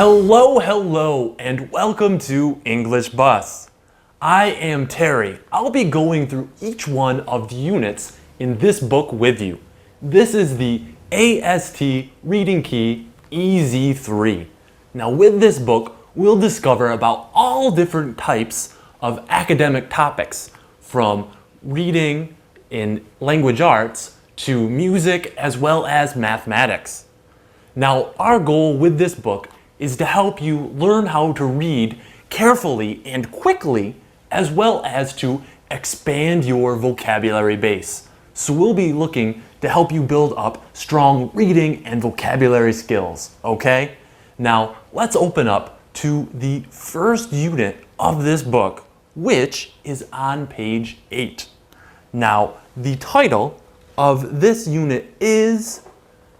Hello, and welcome to English Bus. I am Terry. I'll be going through each one of the units in this book with you. This is the AST Reading Key Easy3. Now with this book, we'll discover about all different types of academic topics, from reading in language arts to music as well as mathematics. Now our goal with this book is to help you learn how to read carefully and quickly, as well as to expand your vocabulary base. So we'll be looking to help you build up strong reading and vocabulary skills, okay? Now let's open up to the first unit of this book, which is on page 8. Now the title of this unit is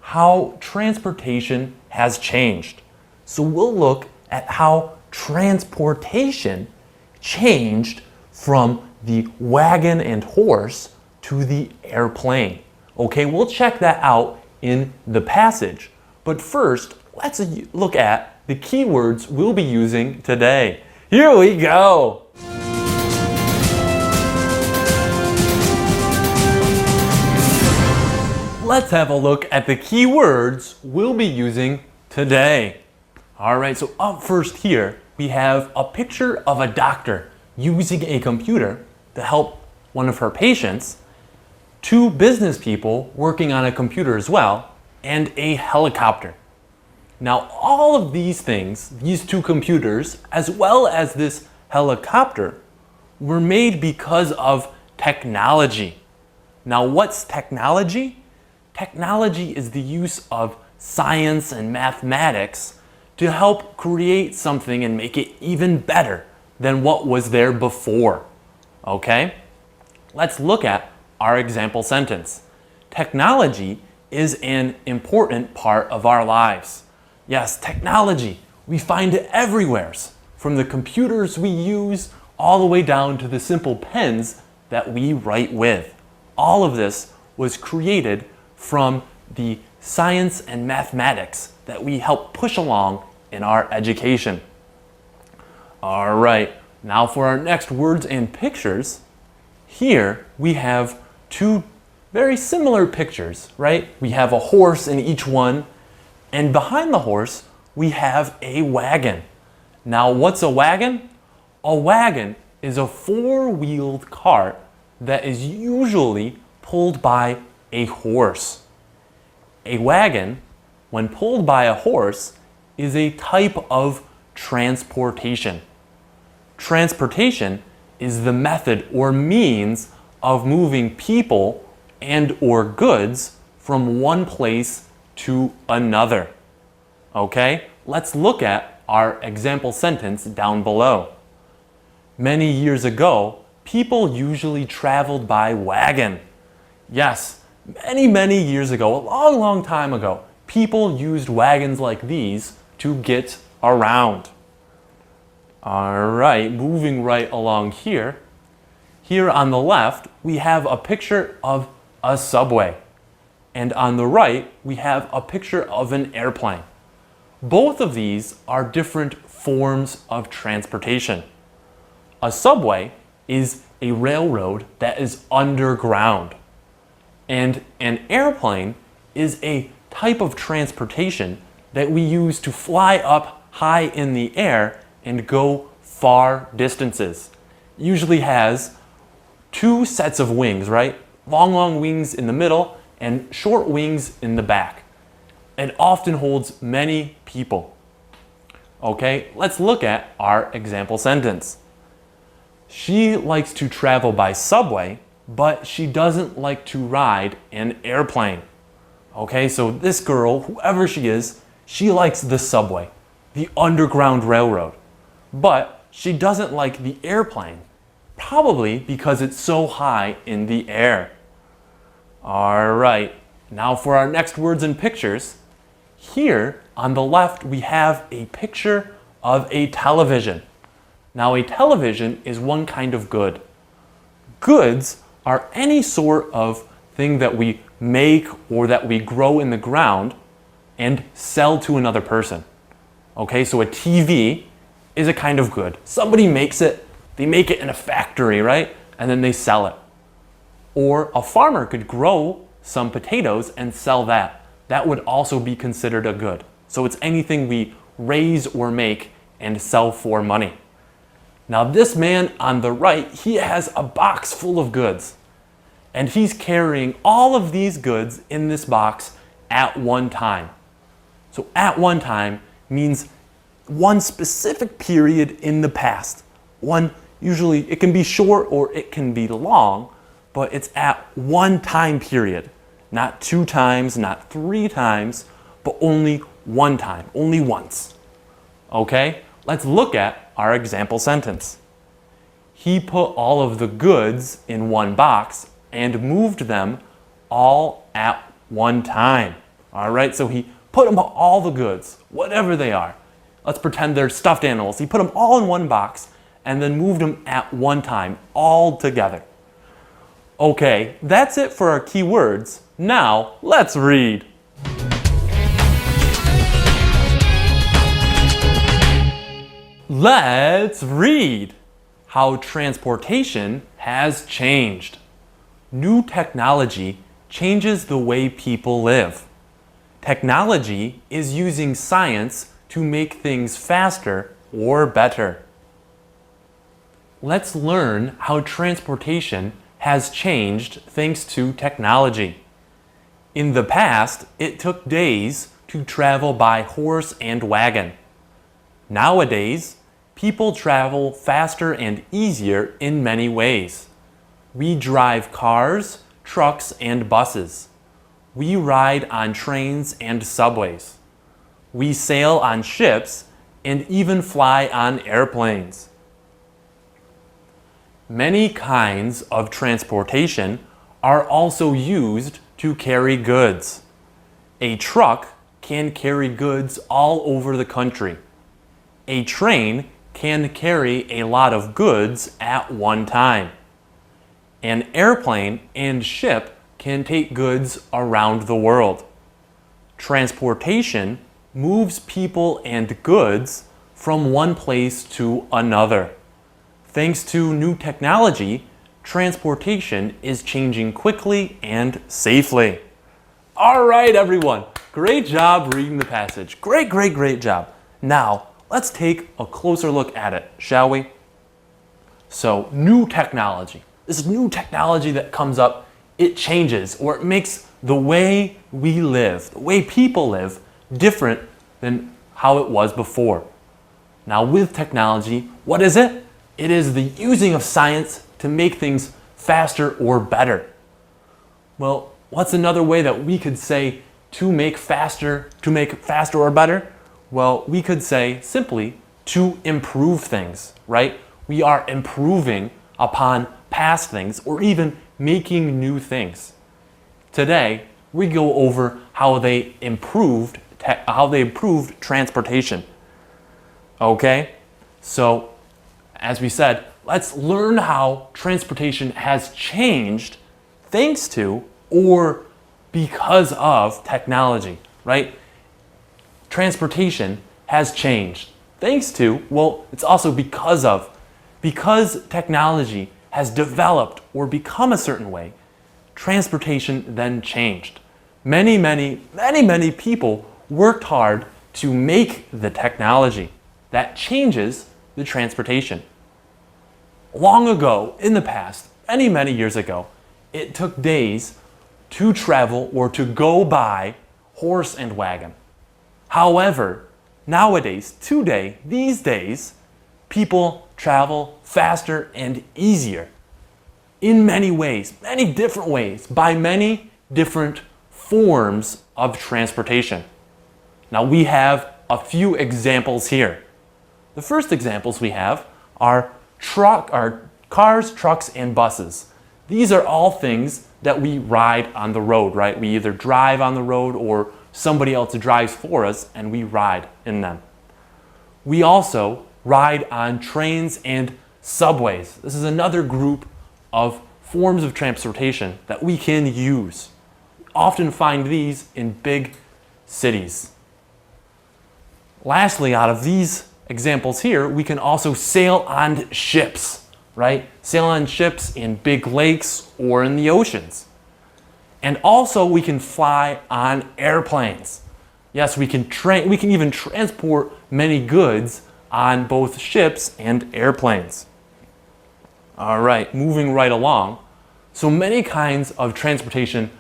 How Transportation Has Changed. So we'll look at how transportation changed from the wagon and horse to the airplane. Okay, we'll check that out in the passage. But first, let's look at the keywords we'll be using today. Here we go! Let's have a look at the keywords we'll be using today. Alright, so up first here, we have a picture of a doctor using a computer to help one of her patients, two business people working on a computer as well, and a helicopter. Now all of these things, these two computers, as well as this helicopter, were made because of technology. Now what's technology? Technology is the use of science and mathematics to help create something and make it even better than what was there before. Okay? Let's look at our example sentence. Technology is an important part of our lives. Yes, technology. We find it everywhere, from the computers we use all the way down to the simple pens that we write with. All of this was created from the science and mathematics that we help push along in our education. All right, now for our next words and pictures. Here we have two very similar pictures, right? We have a horse in each one, and behind the horse we have a wagon. Now what's a wagon? A wagon is a four-wheeled cart that is usually pulled by a horse. A wagon, when pulled by a horse, is a type of transportation. Transportation is the method or means of moving people and or goods from one place to another. Okay, let's look at our example sentence down below. Many years ago, people usually traveled by wagon. Yes, many years ago, a long time ago, people used wagons like these to get around. All right, moving right along here. Here on the left, we have a picture of a subway. And on the right, we have a picture of an airplane. Both of these are different forms of transportation. A subway is a railroad that is underground. And an airplane is a type of transportation that we use to fly up high in the air and go far distances. Usually has two sets of wings, right? Long wings in the middle and short wings in the back. It often holds many people. Okay, let's look at our example sentence. She likes to travel by subway, but she doesn't like to ride an airplane. Okay, so this girl, whoever she is, she likes the subway, the underground railroad, but she doesn't like the airplane, probably because it's so high in the air. All right, now for our next words and pictures. Here on the left, we have a picture of a television. Now a television is one kind of good. Goods are any sort of thing that we make or that we grow in the ground and sell to another person. Okay, so a TV is a kind of good. Somebody makes it, they make it in a factory, right? And then they sell it. Or a farmer could grow some potatoes and sell that. That would also be considered a good. So it's anything we raise or make and sell for money. Now this man on the right, he has a box full of goods. And he's carrying all of these goods in this box at one time. So at one time means one specific period in the past. Usually it can be short or it can be long, but it's at one time period. Not 2 times, not 3 times, but only one time, only once. Okay, let's look at our example sentence. He put all of the goods in one box and moved them all at one time. All right, so he put them all the goods, whatever they are. Let's pretend they're stuffed animals. He put them all in one box and then moved them at one time, all together. Okay, that's it for our key words. Now, let's read. Let's read how transportation has changed. New technology changes the way people live. Technology is using science to make things faster or better. Let's learn how transportation has changed thanks to technology. In the past, it took days to travel by horse and wagon. Nowadays, people travel faster and easier in many ways. We drive cars, trucks, and buses. We ride on trains and subways. We sail on ships and even fly on airplanes. Many kinds of transportation are also used to carry goods. A truck can carry goods all over the country. A train can carry a lot of goods at one time. An airplane and ship can take goods around the world. Transportation moves people and goods from one place to another. Thanks to new technology, transportation is changing quickly and safely. All right, everyone. Great job reading the passage. Great job. Now, let's take a closer look at it, shall we? So, new technology. This new technology that comes up, it changes or it makes the way we live, the way people live, different than how it was before. Now, with technology, what is it? It is the using of science to make things faster or better. Well, what's another way that we could say to make faster or better? Well, we could say simply to improve things, right? We are improving upon past things or even making new things. Today, we go over how they improved transportation. Okay? So, as we said, let's learn how transportation has changed thanks to or because of technology, right? Transportation has changed thanks to, well, it's also because of. Because technology has developed or become a certain way, transportation then changed. Many people worked hard to make the technology that changes the transportation. Long ago, in the past, many years ago, it took days to travel or to go by horse and wagon. However, nowadays, these days, people travel faster and easier in many ways, many different ways, by many different forms of transportation. Now we have a few examples here. The first examples we have are cars, trucks, and buses. These are all things that we ride on the road, right? We either drive on the road or somebody else drives for us and we ride in them. We also ride on trains and subways. This is another group of forms of transportation that we can use. We often find these in big cities. Lastly, out of these examples here, we can also sail on ships, right? Sail on ships in big lakes or in the oceans. And also we can fly on airplanes. Yes, we can even transport many goods on both ships and airplanes. All right, moving right along. So many kinds of transportation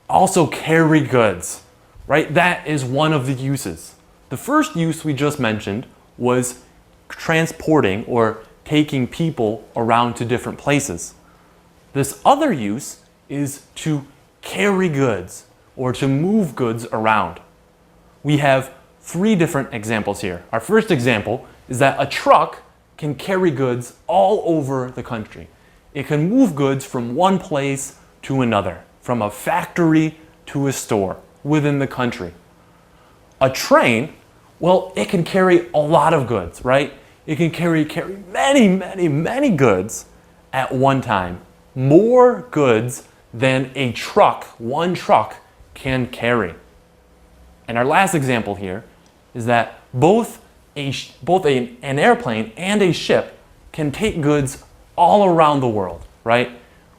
also carry goods, right? That is one of the uses. The first use we just mentioned was transporting or taking people around to different places. This other use is to carry goods or to move goods around. We have 3 different examples here. Our first example is that a truck can carry goods all over the country. It can move goods from one place to another, from a factory to a store within the country. A train, well, it can carry a lot of goods, right? It can carry many goods at one time. More goods than one truck can carry. And our last example here is that both an airplane and a ship can take goods all around the world, right?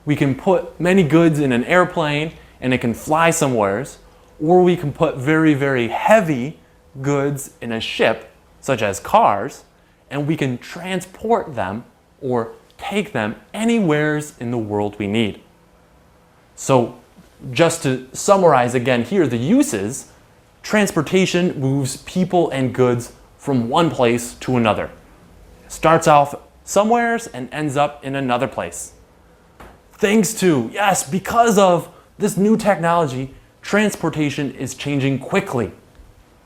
We can put many goods in an airplane and it can fly somewheres, or we can put very heavy goods in a ship, such as cars, and we can transport them or take them anywheres in the world we need. So just to summarize again here, the uses: transportation moves people and goods from one place to another. Starts off somewheres and ends up in another place. Thanks to, yes, because of this new technology, transportation is changing quickly.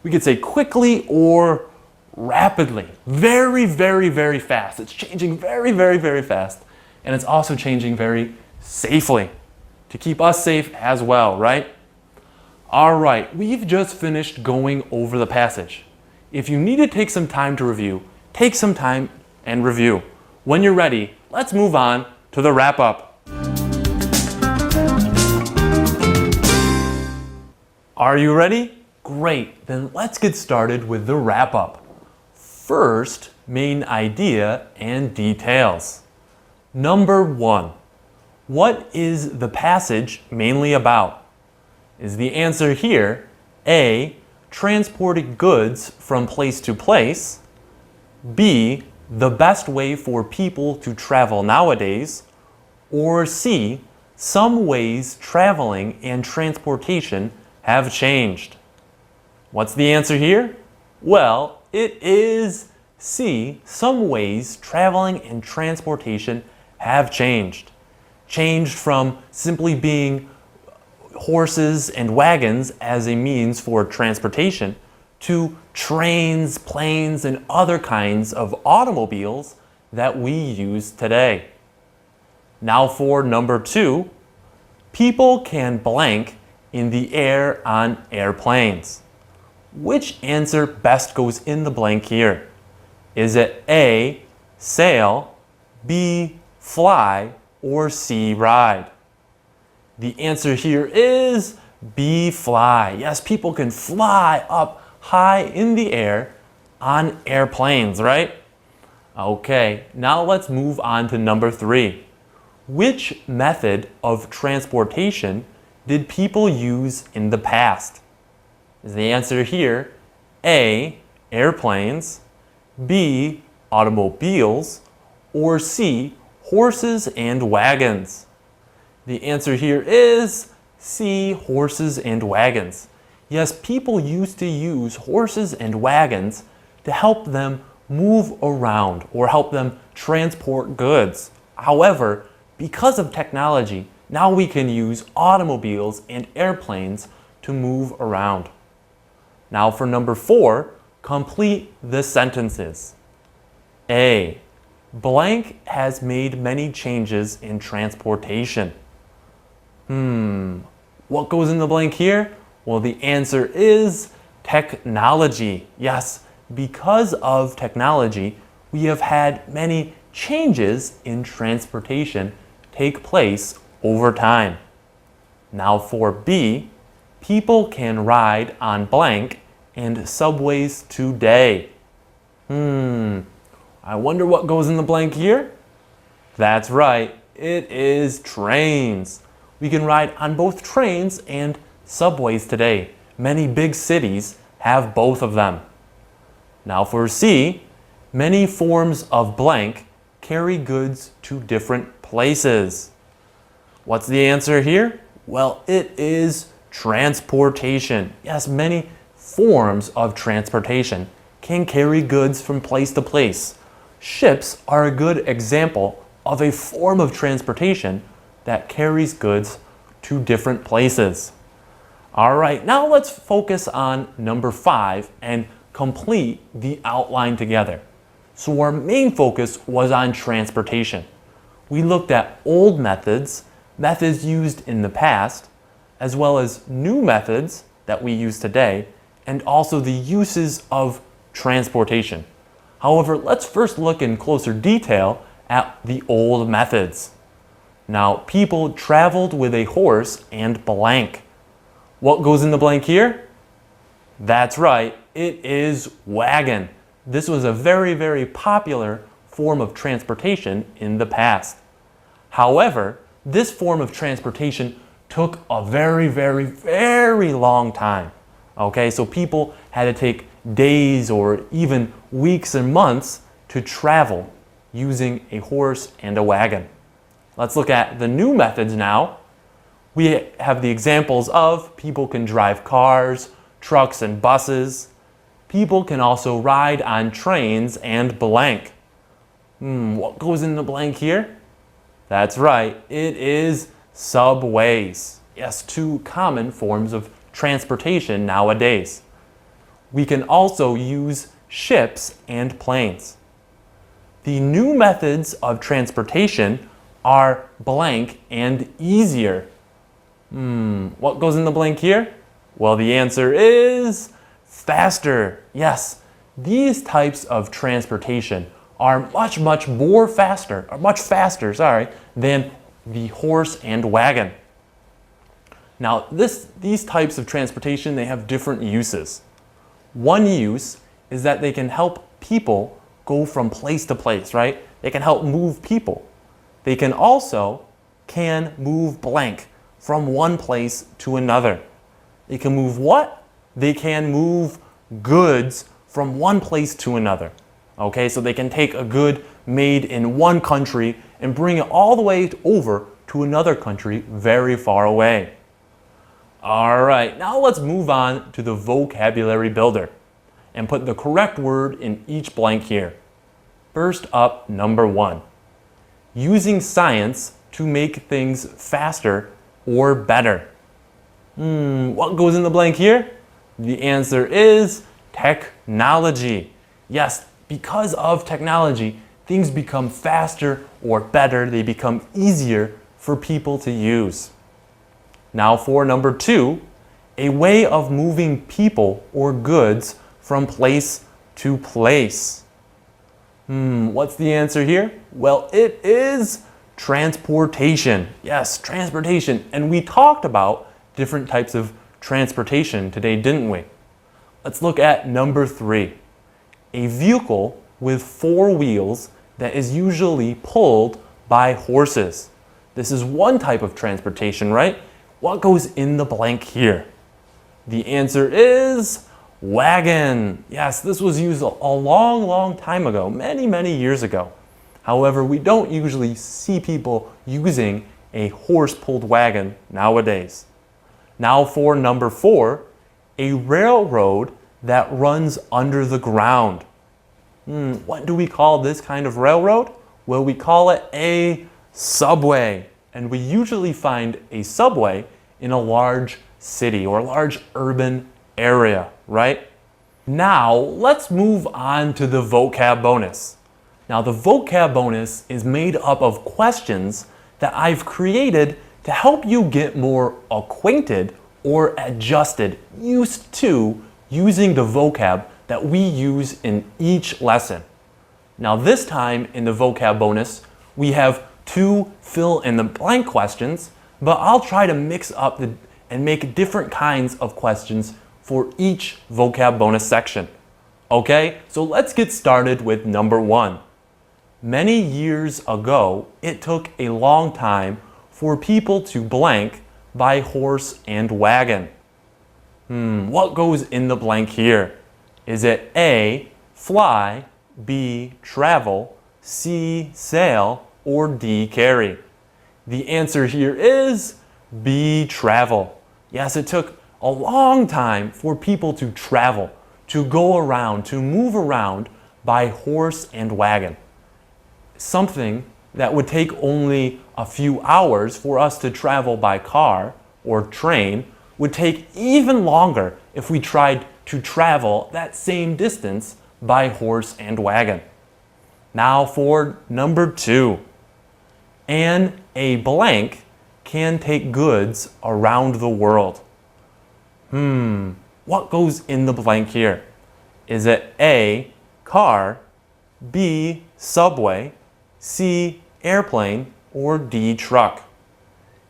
We could say quickly or rapidly. Very fast. It's changing very fast. And it's also changing very safely to keep us safe as well, right? All right, we've just finished going over the passage. If you need to take some time to review, take some time and review. When you're ready, let's move on to the wrap-up. Are you ready? Great, then let's get started with the wrap-up. First, main idea and details. Number 1, what is the passage mainly about? Is the answer here A, transporting goods from place to place, B, the best way for people to travel nowadays, or C, some ways traveling and transportation have changed? What's the answer here? Well, it is C, some ways traveling and transportation have changed. Changed from simply being horses and wagons as a means for transportation to trains, planes, and other kinds of automobiles that we use today. Now for number 2, people can blank in the air on airplanes. Which answer best goes in the blank here? Is it A, sail, B, fly, or C, ride? The answer here is B, fly. Yes, people can fly up high in the air on airplanes, right? Okay, now let's move on to number 3. Which method of transportation did people use in the past? Is the answer here A, airplanes, B, automobiles, or C, horses and wagons? The answer here is C, horses and wagons. Yes, people used to use horses and wagons to help them move around or help them transport goods. However, because of technology, now we can use automobiles and airplanes to move around. Now for number 4, complete the sentences. A, blank has made many changes in transportation. What goes in the blank here? Well, the answer is technology. Yes, because of technology, we have had many changes in transportation take place over time. Now for B, people can ride on blank and subways today. I wonder what goes in the blank here? That's right, it is trains. We can ride on both trains and subways today. Many big cities have both of them. Now for C, many forms of blank carry goods to different places. What's the answer here? Well, it is transportation. Yes, many forms of transportation can carry goods from place to place. Ships are a good example of a form of transportation that carries goods to different places. All right, now let's focus on number 5 and complete the outline together. So our main focus was on transportation. We looked at old methods, methods used in the past, as well as new methods that we use today, and also the uses of transportation. However, let's first look in closer detail at the old methods. Now, people traveled with a horse and blank. What goes in the blank here? That's right, it is wagon. This was a very, very popular form of transportation in the past. However, this form of transportation took a very, very, very long time. Okay, so people had to take days or even weeks and months to travel using a horse and a wagon. Let's look at the new methods now. We have the examples of people can drive cars, trucks, and buses. People can also ride on trains and blank. What goes in the blank here? That's right, it is subways. Yes, two common forms of transportation nowadays. We can also use ships and planes. The new methods of transportation are blank and easier. What goes in the blank here? Well, the answer is faster. Yes, these types of transportation are much faster than the horse and wagon. Now, these types of transportation, they have different uses. One use is that they can help people go from place to place, right? They can help move people. They can also move blank from one place to another. They can move what? They can move goods from one place to another. Okay, so they can take a good made in one country and bring it all the way over to another country very far away. All right, now let's move on to the vocabulary builder and put the correct word in each blank here. First up, number 1. Using science to make things faster or better. What goes in the blank here? The answer is technology. Yes, because of technology, things become faster or better. They become easier for people to use. Now for number 2, a way of moving people or goods from place to place. What's the answer here? Well, it is transportation. Yes, transportation. And we talked about different types of transportation today, didn't we? Let's look at number 3. A vehicle with 4 wheels that is usually pulled by horses. This is one type of transportation, right? What goes in the blank here? The answer is wagon. Yes, this was used a long time ago, many years ago. However, we don't usually see people using a horse-pulled wagon nowadays. Now for number 4, a railroad that runs under the ground. What do we call this kind of railroad? Well, we call it a subway. And we usually find a subway in a large city or large urban area, right? Now, let's move on to the vocab bonus. Now, the vocab bonus is made up of questions that I've created to help you get more acquainted or adjusted, used to using the vocab that we use in each lesson. Now, this time in the vocab bonus, we have 2 fill-in-the-blank questions, but I'll try to mix up and make different kinds of questions for each vocab bonus section. Okay, so let's get started with number 1. Many years ago, it took a long time for people to blank by horse and wagon. What goes in the blank here? Is it A, fly, B, travel, C, sail, or D, carry? The answer here is B, travel. Yes, it took a long time for people to travel, to go around, to move around by horse and wagon. Something that would take only a few hours for us to travel by car or train would take even longer if we tried to travel that same distance by horse and wagon. Now for number 2. A blank can take goods around the world. What goes in the blank here? Is it A, car, B, subway, C, airplane, or D, truck?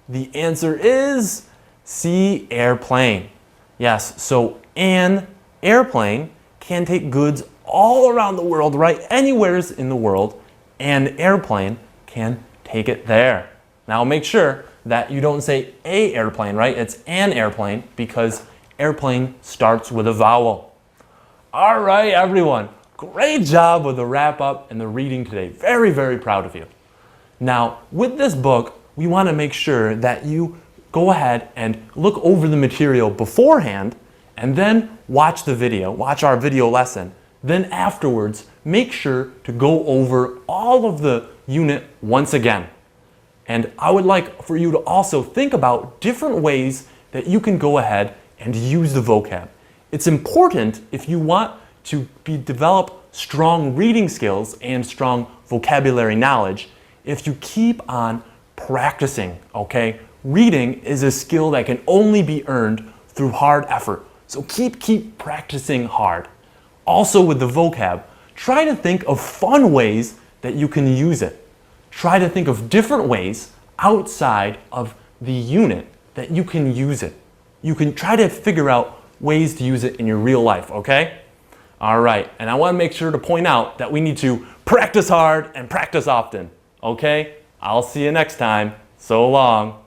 The answer is C, airplane. Yes, so an airplane can take goods all around the world, right? Anywhere in the world, an airplane can take it there. Now make sure that you don't say a airplane, right? It's an airplane because airplane starts with a vowel. All right, everyone. Great job with the wrap up and the reading today. Very, very proud of you. Now, with this book, we want to make sure that you go ahead and look over the material beforehand and then watch the video, watch our video lesson. Then afterwards, make sure to go over all of the unit once again. And I would like for you to also think about different ways that you can go ahead and use the vocab. It's important if you want to develop strong reading skills and strong vocabulary knowledge if you keep on practicing, okay? Reading is a skill that can only be earned through hard effort. So keep practicing hard. Also with the vocab, try to think of fun ways that you can use it. Try to think of different ways outside of the unit that you can use it. You can try to figure out ways to use it in your real life, okay? All right, and I want to make sure to point out that we need to practice hard and practice often, okay? I'll see you next time. So long.